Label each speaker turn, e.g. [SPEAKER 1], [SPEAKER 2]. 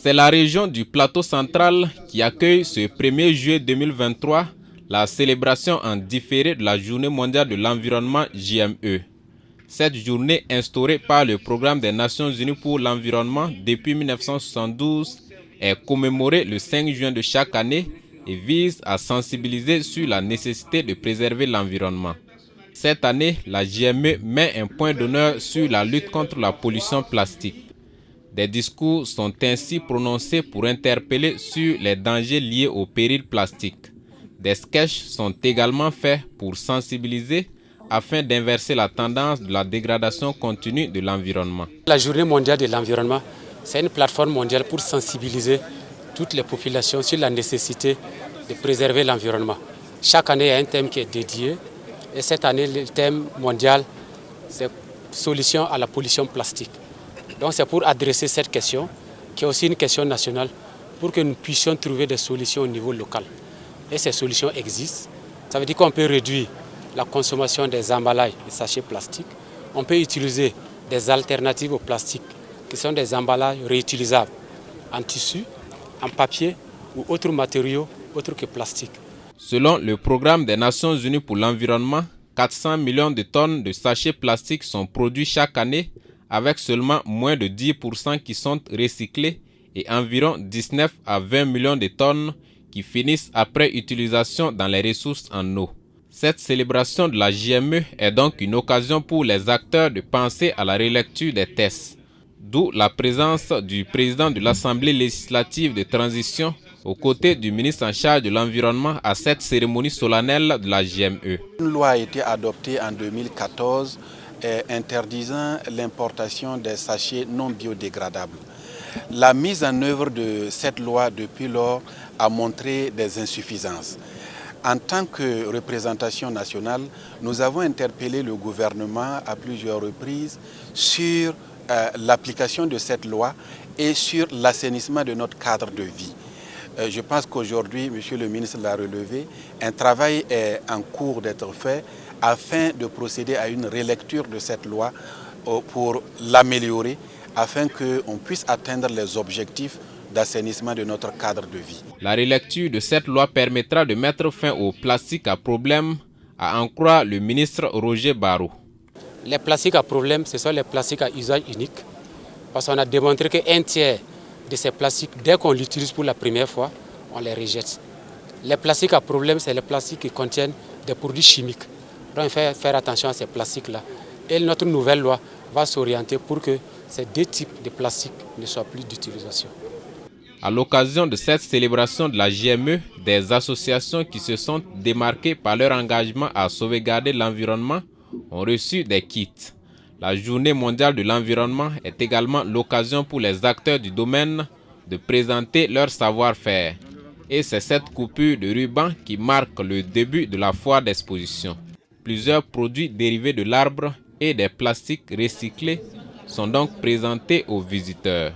[SPEAKER 1] C'est la région du Plateau central qui accueille ce 1er juillet 2023 la célébration en différé de la Journée mondiale de l'environnement JME. Cette journée, instaurée par le Programme des Nations Unies pour l'environnement depuis 1972, est commémorée le 5 juin de chaque année et vise à sensibiliser sur la nécessité de préserver l'environnement. Cette année, la JME met un point d'honneur sur la lutte contre la pollution plastique. Des discours sont ainsi prononcés pour interpeller sur les dangers liés au péril plastique. Des sketchs sont également faits pour sensibiliser afin d'inverser la tendance de la dégradation continue de l'environnement.
[SPEAKER 2] La Journée mondiale de l'environnement, c'est une plateforme mondiale pour sensibiliser toutes les populations sur la nécessité de préserver l'environnement. Chaque année, il y a un thème qui est dédié. Et cette année, le thème mondial, c'est solution à la pollution plastique. Donc c'est pour adresser cette question, qui est aussi une question nationale, pour que nous puissions trouver des solutions au niveau local. Et ces solutions existent. Ça veut dire qu'on peut réduire la consommation des emballages et sachets plastiques. On peut utiliser des alternatives au plastique, qui sont des emballages réutilisables en tissu, en papier ou autres matériaux autres que plastique.
[SPEAKER 1] Selon le Programme des Nations Unies pour l'environnement, 400 millions de tonnes de sachets plastiques sont produits chaque année, avec seulement moins de 10% qui sont recyclés et environ 19 à 20 millions de tonnes qui finissent après utilisation dans les ressources en eau. Cette célébration de la JME est donc une occasion pour les acteurs de penser à la relecture des textes, d'où la présence du président de l'Assemblée législative de transition aux côtés du ministre en charge de l'environnement à cette cérémonie solennelle de la JME.
[SPEAKER 3] Une loi a été adoptée en 2014 interdisant l'importation des sachets non biodégradables. La mise en œuvre de cette loi depuis lors a montré des insuffisances. En tant que représentation nationale, nous avons interpellé le gouvernement à plusieurs reprises sur l'application de cette loi et sur l'assainissement de notre cadre de vie. Je pense qu'aujourd'hui, Monsieur le ministre l'a relevé, un travail est en cours d'être fait afin de procéder à une relecture de cette loi pour l'améliorer, afin qu'on puisse atteindre les objectifs d'assainissement de notre cadre de vie.
[SPEAKER 1] La relecture de cette loi permettra de mettre fin au plastique à problème, à en croire le ministre Roger Barrot.
[SPEAKER 2] Les plastiques à problème, ce sont les plastiques à usage unique, parce qu'on a démontré qu'un tiers de ces plastiques, dès qu'on l'utilise pour la première fois, on les rejette. Les plastiques à problème, c'est les plastiques qui contiennent des produits chimiques. Donc il faut faire attention à ces plastiques-là. Et notre nouvelle loi va s'orienter pour que ces deux types de plastiques ne soient plus d'utilisation.
[SPEAKER 1] À l'occasion de cette célébration de la JME, des associations qui se sont démarquées par leur engagement à sauvegarder l'environnement ont reçu des kits. La Journée mondiale de l'environnement est également l'occasion pour les acteurs du domaine de présenter leur savoir-faire. Et c'est cette coupure de ruban qui marque le début de la foire d'exposition. Plusieurs produits dérivés de l'arbre et des plastiques recyclés sont donc présentés aux visiteurs.